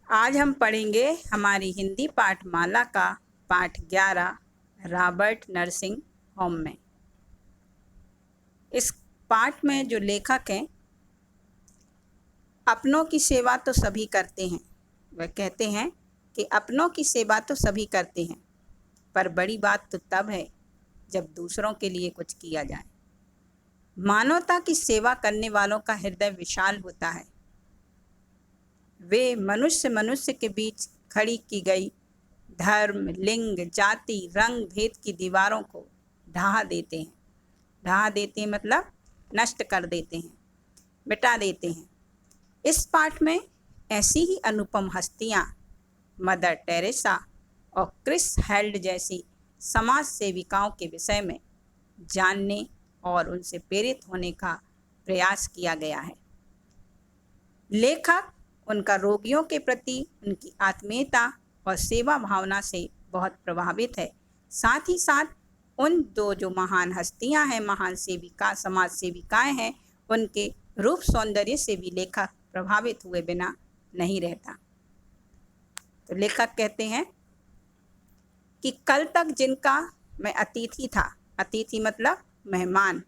आज हम पढ़ेंगे हमारी हिंदी पाठमाला का पाठ 11 रॉबर्ट नर्सिंग होम में। इस पाठ में जो लेखक हैं, अपनों की सेवा तो सभी करते हैं। वह कहते हैं कि अपनों की सेवा तो सभी करते हैं, पर बड़ी बात तो तब है जब दूसरों के लिए कुछ किया जाए। मानवता की सेवा करने वालों का हृदय विशाल होता है। वे मनुष्य के बीच खड़ी की गई धर्म, लिंग, जाति, रंग भेद की दीवारों को ढहा देते हैं। ढहा देते हैं मतलब नष्ट कर देते हैं, मिटा देते हैं। इस पाठ में ऐसी ही अनुपम हस्तियाँ मदर टेरेसा और क्रिस हेल्ड जैसी समाज सेविकाओं के विषय में जानने और उनसे प्रेरित होने का प्रयास किया गया है। लेखक उनका रोगियों के प्रति उनकी आत्मीयता और सेवा भावना से बहुत प्रभावित है। साथ ही साथ उन दो जो महान हस्तियां हैं, महान सेविका, समाज सेविकाएं हैं, उनके रूप सौंदर्य से भी लेखक प्रभावित हुए बिना नहीं रहता। तो लेखक कहते हैं कि कल तक जिनका मैं अतिथि था, अतिथि मतलब मेहमान,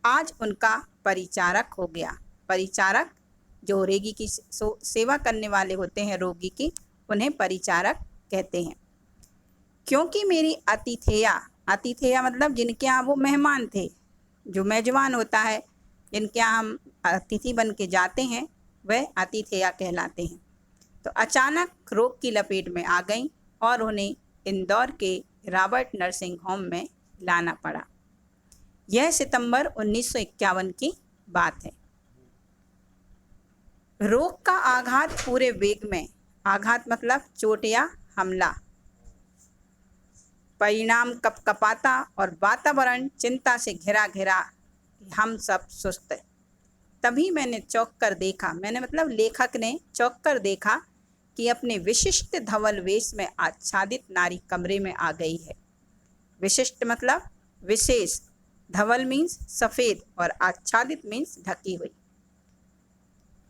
आज उनका परिचारक हो गया। परिचारक जो रोगी की सेवा करने वाले होते हैं, रोगी की, उन्हें परिचारक कहते हैं। क्योंकि मेरी अतिथेया मतलब जिनके यहाँ वो मेहमान थे, जो मेजबान होता है, जिनके यहाँ हम अतिथि बन के जाते हैं, वह अतिथेया कहलाते हैं। तो अचानक रोग की लपेट में आ गई और उन्हें इंदौर के रॉबर्ट नर्सिंग होम में लाना पड़ा। यह सितंबर 1951 की बात है। रोग का आघात पूरे वेग में, आघात मतलब चोट या हमला, परिणाम कपकपाता और वातावरण चिंता से घिरा घिरा, हम सब सुस्त। तभी मैंने चौंक कर देखा, मैंने मतलब लेखक ने चौंक कर देखा कि अपने विशिष्ट धवल वेश में आच्छादित नारी कमरे में आ गई है। विशिष्ट मतलब विशेष, धवल मीन्स सफ़ेद और आच्छादित मीन्स ढकी हुई।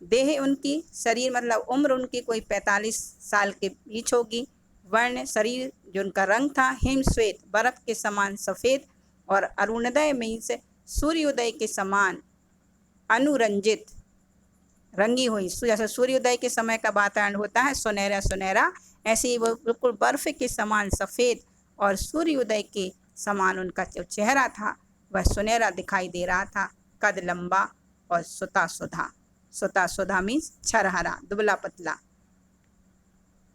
देह उनकी, शरीर मतलब उम्र उनकी कोई 45 साल के बीच होगी। वर्ण शरीर जो उनका रंग था हिम श्वेत, बर्फ के समान सफ़ेद, और अरुणोदय मीन्स सूर्योदय के समान अनुरंजित, रंगी हुई। जैसे सूर्योदय के समय का वातावरण होता है सुनहरा सुनहरा, ऐसे ही वो बिल्कुल बर्फ के समान सफ़ेद और सूर्योदय के समान उनका जो चेहरा था वह सुनहरा दिखाई दे रहा था। कद लंबा और सुता सुधा, सुता सुधा मीन्स छरहरा, दुबला पतला।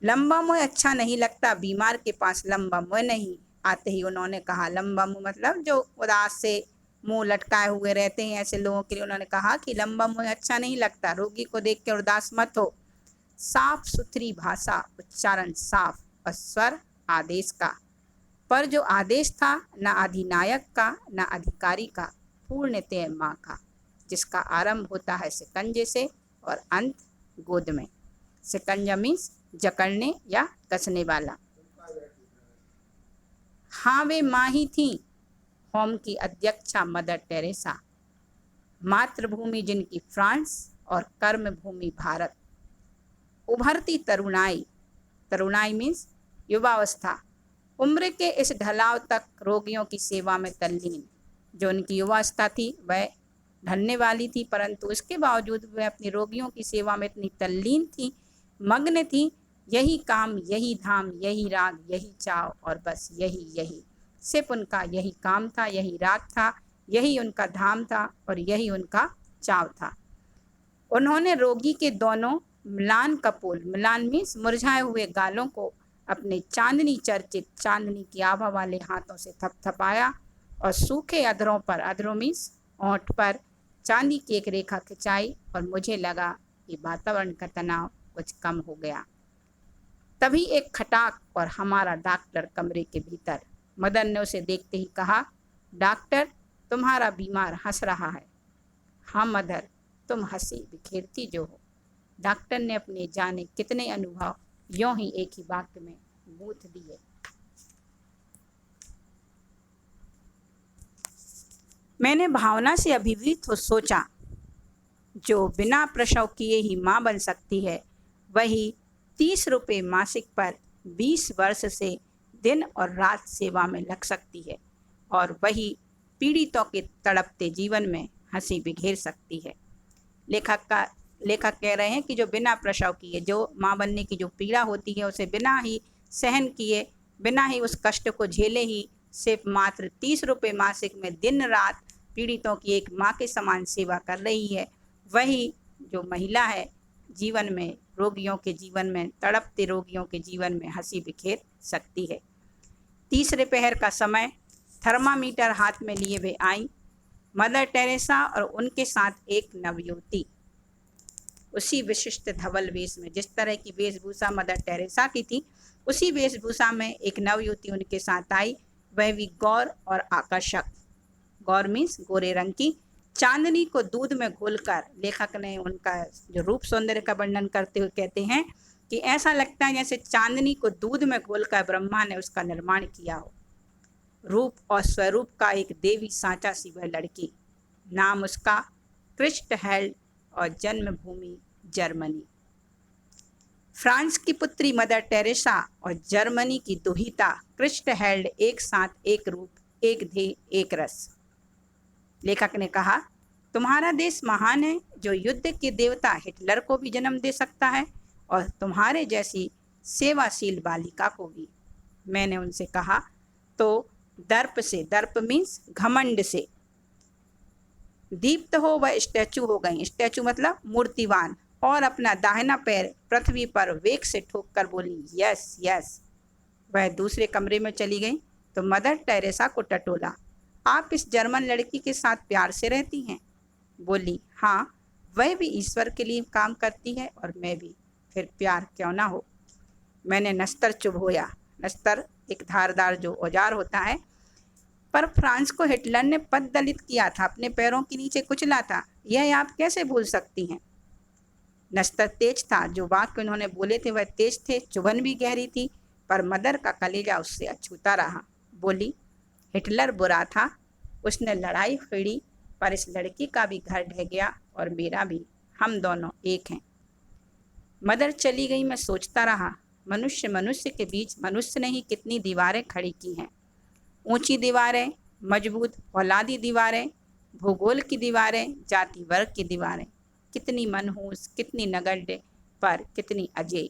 लंबा मुँह अच्छा नहीं लगता, बीमार के पास लंबा मुँह नहीं। आते ही उन्होंने कहा, लंबा मुँह मतलब जो उदास से मुंह लटकाए हुए रहते हैं, ऐसे लोगों के लिए उन्होंने कहा कि लंबा मुँह अच्छा नहीं लगता, रोगी को देख के उदास मत हो। साफ सुथरी भाषा, उच्चारण साफ और स्वर आदेश का, पर जो आदेश था न अधिनायक का न अधिकारी का, पूर्णतः माँ का, जिसका आरंभ होता है शिकंजे से और अंत गोद में। शिकंजा मीन्स जकड़ने या कसने वाला। हाँ, वे माँ ही थी, होम की अध्यक्षा मदर टेरेसा। मातृभूमि जिनकी फ्रांस और कर्म भूमि भारत। उभरती तरुणाई, तरुणाई मीन्स युवावस्था, उम्र के इस ढलाव तक रोगियों की सेवा में तल्लीन। जो उनकी युवावस्था थी वह ढलने वाली थी, परंतु इसके बावजूद वह अपनी रोगियों की सेवा में इतनी तल्लीन थी, मग्न थी। यही काम, यही धाम, यही राग, यही चाव, और बस यही, सिर्फ उनका यही काम था, यही राग था, यही उनका धाम था और यही उनका चाव था। उन्होंने रोगी के दोनों म्लान कपोल, म्लान मीन्स मुरझाए हुए गालों को अपने चांदनी चर्चित, चांदनी की आभा वाले हाथों से थपथपाया और सूखे अधरों पर, अधरों मीन्स होंठ पर, चांदी की एक रेखा खिंचाई और मुझे लगा कि वातावरण का तनाव कुछ कम हो गया। तभी एक खटाक और हमारा डॉक्टर कमरे के भीतर। मदर ने उसे देखते ही कहा, डॉक्टर, तुम्हारा बीमार हंस रहा है। हाँ मदर, तुम हंसी बिखेरती जो हो। डॉक्टर ने अपने जाने कितने अनुभव यों ही एक ही वाक्य में बूथ दिए। मैंने भावना से अभिभूत हो सोचा, जो बिना प्रसव किए ही माँ बन सकती है, वही 30 रुपये मासिक पर 20 वर्ष से दिन और रात सेवा में लग सकती है और वही पीड़ितों के तड़पते जीवन में हंसी बिखेर सकती है। लेखक कह रहे हैं कि जो बिना प्रसव किए, जो माँ बनने की जो पीड़ा होती है उसे बिना ही सहन किए, बिना ही उस कष्ट को झेले ही सिर्फ मात्र 30 रुपये मासिक में दिन रात पीड़ितों की एक माँ के समान सेवा कर रही है, वही जो महिला है जीवन में, रोगियों के जीवन में, तड़पते रोगियों के जीवन में हंसी बिखेर सकती है। तीसरे पहर का समय, थर्मामीटर हाथ में लिए वे आई मदर टेरेसा और उनके साथ एक नवयुवती। उसी विशिष्ट धवल वेश में, जिस तरह की वेशभूषा मदर टेरेसा की थी, उसी वेशभूषा में एक नवयुवती उनके साथ आई, वह भी गौर और आकर्षक। गौर मीन्स गोरे रंग की। चांदनी को दूध में घोलकर, लेखक ने उनका जो रूप सौंदर्य का वर्णन करते हुए कहते हैं कि ऐसा लगता है जैसे चांदनी को दूध में घोलकर ब्रह्मा ने उसका निर्माण किया हो। रूप और स्वरूप का एक देवी सांचा सी वह लड़की। नाम उसका क्रिस्टहेल्ड और जन्मभूमि जर्मनी। फ्रांस की पुत्री मदर टेरेसा और जर्मनी की दुहिता क्रिस्टहेल्ड एक साथ, एक रूप, एक ध्येय, एक रस। लेखक ने कहा, तुम्हारा देश महान है जो युद्ध के देवता हिटलर को भी जन्म दे सकता है और तुम्हारे जैसी सेवाशील बालिका को भी। मैंने उनसे कहा, तो दर्प से, दर्प मीन्स घमंड से, दीप्त हो वह स्टैचू हो गई। स्टैचू मतलब मूर्तिवान। और अपना दाहिना पैर पृथ्वी पर वेग से ठोक कर बोली, यस यस। वह दूसरे कमरे में चली गई तो मदर टेरेसा को टटोला, आप इस जर्मन लड़की के साथ प्यार से रहती हैं? बोली, हाँ, वह भी ईश्वर के लिए काम करती है और मैं भी, फिर प्यार क्यों ना हो। मैंने नस्तर चुभोया। नस्तर एक धारदार जो औजार होता है। पर फ्रांस को हिटलर ने पद दलित किया था, अपने पैरों के नीचे कुचला था, यह आप कैसे भूल सकती हैं? नस्तर तेज था, जो वाक्य उन्होंने बोले थे वह तेज थे, चुभन भी गहरी थी, पर मदर का कलेजा उससे अछूता रहा। बोली, हिटलर बुरा था, उसने लड़ाई छेड़ी, पर इस लड़की का भी घर ढह गया और मेरा भी, हम दोनों एक हैं। मदर चली गई, मैं सोचता रहा, मनुष्य मनुष्य के बीच मनुष्य ने ही कितनी दीवारें खड़ी की हैं। ऊंची दीवारें, मजबूत औलादी दीवारें, भूगोल की दीवारें, जाति वर्ग की दीवारें, कितनी मनहूस, कितनी नगण्य, पर कितनी अजेय।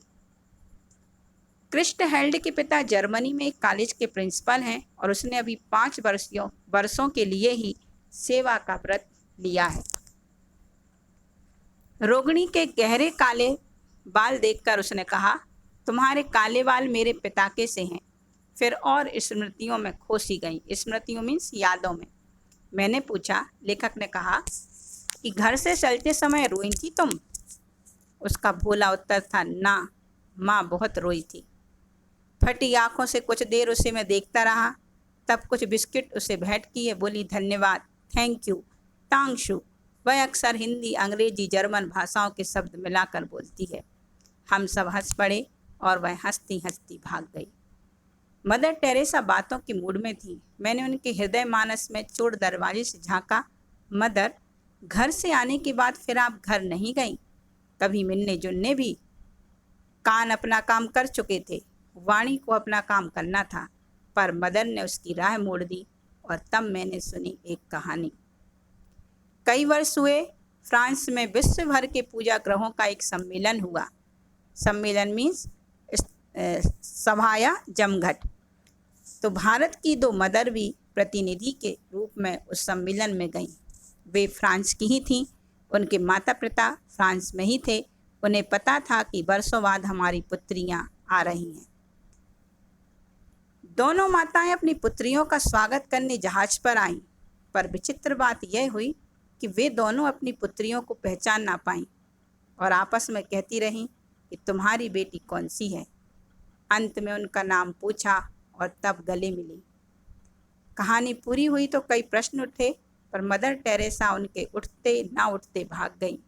क्रिस्टहेल्ड के पिता जर्मनी में एक कॉलेज के प्रिंसिपल हैं और उसने अभी 5 वर्षों के लिए ही सेवा का व्रत लिया है। रोगिणी के गहरे काले बाल देखकर उसने कहा, तुम्हारे काले बाल मेरे पिता के से हैं। फिर और स्मृतियों में खोसी गई। स्मृतियों मीन्स यादों में। मैंने पूछा, लेखक ने कहा कि घर से चलते समय रोई थी तुम? उसका भोला उत्तर था, ना, माँ बहुत रोई थी। फटी आंखों से कुछ देर उसे मैं देखता रहा, तब कुछ बिस्किट उसे भेंट किए। बोली, धन्यवाद, थैंक यू, तांगशु। वह अक्सर हिंदी, अंग्रेजी, जर्मन भाषाओं के शब्द मिलाकर बोलती है। हम सब हंस पड़े और वह हंसती हंसती भाग गई। मदर टेरेसा बातों की मूड में थी। मैंने उनके हृदय मानस में चोर दरवाजे से झांका। मदर, घर से आने के बाद फिर आप घर नहीं गई? कभी मिलने जुलने भी? कान अपना काम कर चुके थे, वाणी को अपना काम करना था। पर मदर ने उसकी राह मोड़ दी और तब मैंने सुनी एक कहानी। कई वर्ष हुए, फ्रांस में विश्व भर के पूजा ग्रहों का एक सम्मेलन हुआ। सम्मेलन मीन्स सभा या जमघट। तो भारत की 2 मदर भी प्रतिनिधि के रूप में उस सम्मेलन में गईं। वे फ्रांस की ही थीं, उनके माता पिता फ्रांस में ही थे। उन्हें पता था कि वर्षों बाद हमारी पुत्रियां आ रही हैं। दोनों माताएं अपनी पुत्रियों का स्वागत करने जहाज पर आईं, पर विचित्र बात यह हुई कि वे दोनों अपनी पुत्रियों को पहचान ना पाईं और आपस में कहती रहीं कि तुम्हारी बेटी कौन सी है। अंत में उनका नाम पूछा और तब गले मिली। कहानी पूरी हुई तो कई प्रश्न उठे, पर मदर टेरेसा उनके उठते ना उठते भाग गई।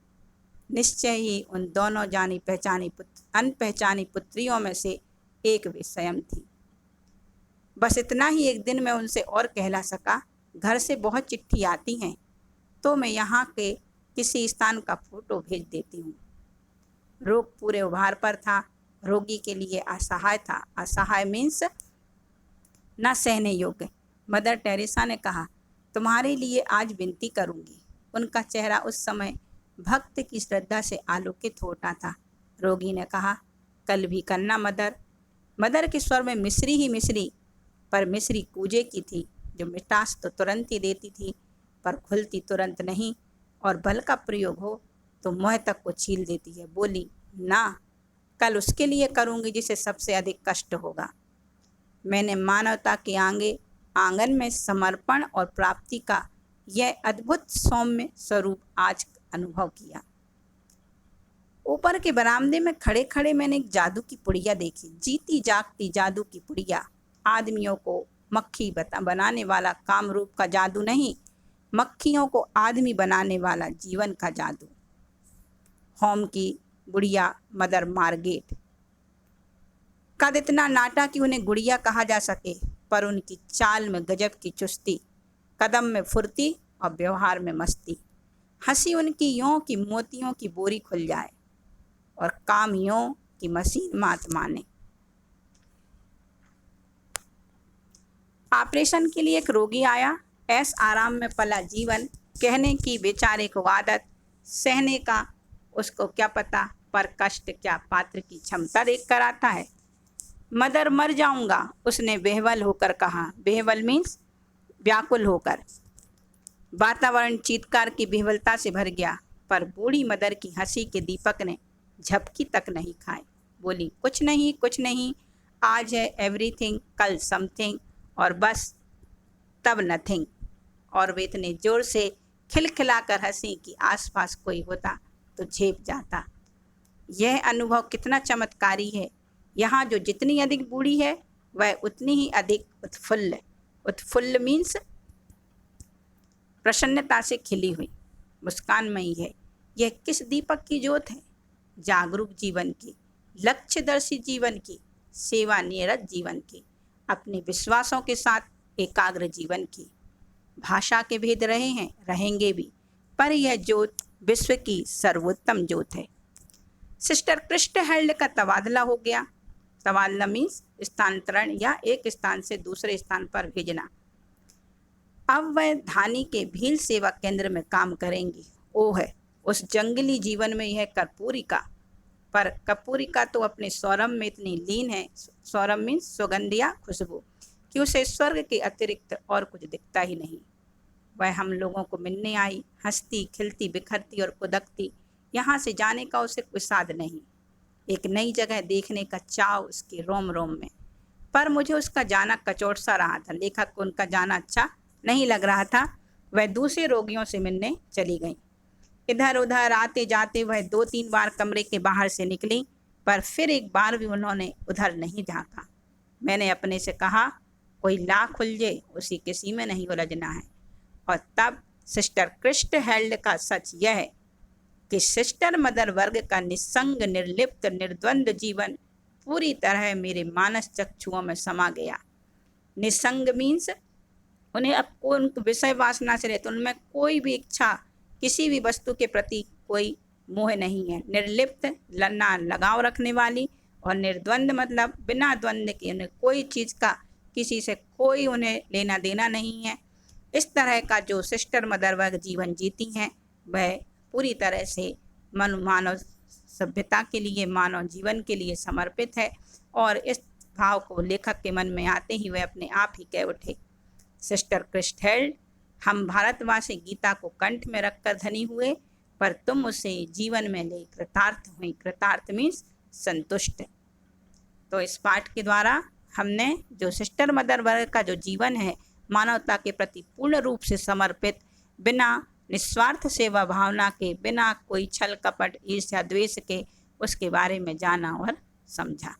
निश्चय ही उन दोनों जानी पहचानी अनपहचानी पुत्रियों में से एक वे स्वयं थी। बस इतना ही एक दिन मैं उनसे और कहला सका, घर से बहुत चिट्ठी आती हैं, तो मैं यहाँ के किसी स्थान का फोटो भेज देती हूँ। रोग पूरे उभार पर था। रोगी के लिए असहाय था। असहाय मीन्स न सहने योग्य। मदर टेरेसा ने कहा, तुम्हारे लिए आज विनती करूंगी। उनका चेहरा उस समय भक्त की श्रद्धा से आलोकित हो उठा था। रोगी ने कहा, कल भी करना मदर। मदर के स्वर में मिश्री ही मिश्री, पर मिश्री कूजे की थी, जो मिठास तो तुरंत ही देती थी पर घुलती तुरंत नहीं, और बल का प्रयोग हो तो मुँह तक को छील देती है। बोली, ना, कल उसके लिए करूंगी जिसे सबसे अधिक कष्ट होगा। मैंने मानवता के आंगन में समर्पण और प्राप्ति का यह अद्भुत सौम्य स्वरूप आज अनुभव किया। ऊपर के बरामदे में खड़े खड़े मैंने एक जादू की पुड़िया देखी, जीती जागती जादू की पुड़िया। आदमियों को मक्खी बनाने वाला कामरूप का जादू नहीं, मक्खियों को आदमी बनाने वाला जीवन का जादू। होम की गुड़िया मदर मार्गेट। कद इतना नाटा कि उन्हें गुड़िया कहा जा सके, पर उनकी चाल में गजब की चुस्ती, कदम में फुर्ती और व्यवहार में मस्ती। हंसी उनकी यों कि मोतियों की बोरी खुल जाए और काम यों कि मशीन मात माने। ऑपरेशन के लिए एक रोगी आया, ऐस आराम में पला जीवन, कहने की बेचारे को आदत, सहने का उसको क्या पता, पर कष्ट क्या पात्र की क्षमता देख कर आता है। मदर मर जाऊंगा, उसने बेहवल होकर कहा। बेहवल मीन्स व्याकुल होकर। वातावरण चीत्कार की बेहवलता से भर गया, पर बूढ़ी मदर की हंसी के दीपक ने झपकी तक नहीं खाए। बोली, कुछ नहीं कुछ नहीं, आज है एवरीथिंग, कल समथिंग, और बस तब नथिंग। और वे इतने जोर से खिलखिलाकर हंसी कि आसपास कोई होता तो झेप जाता। यह अनुभव कितना चमत्कारी है। यहाँ जो जितनी अधिक बूढ़ी है वह उतनी ही अधिक उत्फुल्ल। उत्फुल्ल मीन्स प्रसन्नता से खिली हुई, मुस्कानमयी है। यह किस दीपक की ज्योत है? जागरूक जीवन की, लक्ष्यदर्शी जीवन की, सेवा निरत जीवन की, अपने विश्वासों के साथ एकाग्र जीवन की। भाषा के भेद रहे हैं, रहेंगे भी, पर यह ज्योत विश्व की सर्वोत्तम ज्योत है। सिस्टर क्रिस्ट हेल्ड का तबादला हो गया। तबादला मीन्स स्थानांतरण या एक स्थान से दूसरे स्थान पर भेजना। अब वह धानी के भील सेवा केंद्र में काम करेंगी। ओ है उस जंगली जीवन में यह कर्पूरिका, पर कपूरिका तो अपने सौरभ में इतनी लीन है, सौरभ मीन्स सुगंध या खुशबू, कि उसे स्वर्ग के अतिरिक्त और कुछ दिखता ही नहीं। वह हम लोगों को मिलने आई, हंसती खिलती बिखरती और कुदकती। यहाँ से जाने का उसे कोई साध नहीं। एक नई जगह देखने का चाव उसके रोम रोम में, पर मुझे उसका जाना कचोट सा रहा था। लेखक को उनका जाना अच्छा नहीं लग रहा था। वह दूसरे रोगियों से मिलने चली गई। इधर उधर आते जाते वह 2-3 बार कमरे के बाहर से निकली, पर फिर एक बार भी उन्होंने उधर नहीं झांका। मैंने अपने से कहा, कोई लाख उलझे उसी किसी में नहीं उलझना है। और तब सिस्टर क्रिस्ट हेल्ड का सच यह है कि सिस्टर मदर वर्ग का निस्संग निर्लिप्त निर्द्वंद जीवन पूरी तरह मेरे मानस चक्षुओं में समा गया। निस्संग मीन्स उन्हें अब कोई विषय वासना से रहते, उनमें कोई भी इच्छा, किसी भी वस्तु के प्रति कोई मोह नहीं है। निर्लिप्त लन्ना लगाव रखने वाली, और निर्द्वंद मतलब बिना द्वंद्व के, उन्हें कोई चीज़ का किसी से कोई उन्हें लेना देना नहीं है। इस तरह का जो सिस्टर मदर वर्ग जीवन जीती हैं वह पूरी तरह से मानव सभ्यता के लिए, मानव जीवन के लिए समर्पित है। और इस भाव को लेखक के मन में आते ही वह अपने आप ही कह उठे, सिस्टर क्रिस्ट हेल्ड, हम भारतवासी गीता को कंठ में रखकर धनी हुए, पर तुम उसे जीवन में ले कृतार्थ हुई। कृतार्थ मीन्स संतुष्ट। तो इस पाठ के द्वारा हमने जो सिस्टर मदर वर्ग का जो जीवन है, मानवता के प्रति पूर्ण रूप से समर्पित, बिना निस्वार्थ सेवा भावना के, बिना कोई छल कपट ईर्ष्या द्वेष के, उसके बारे में जाना और समझा।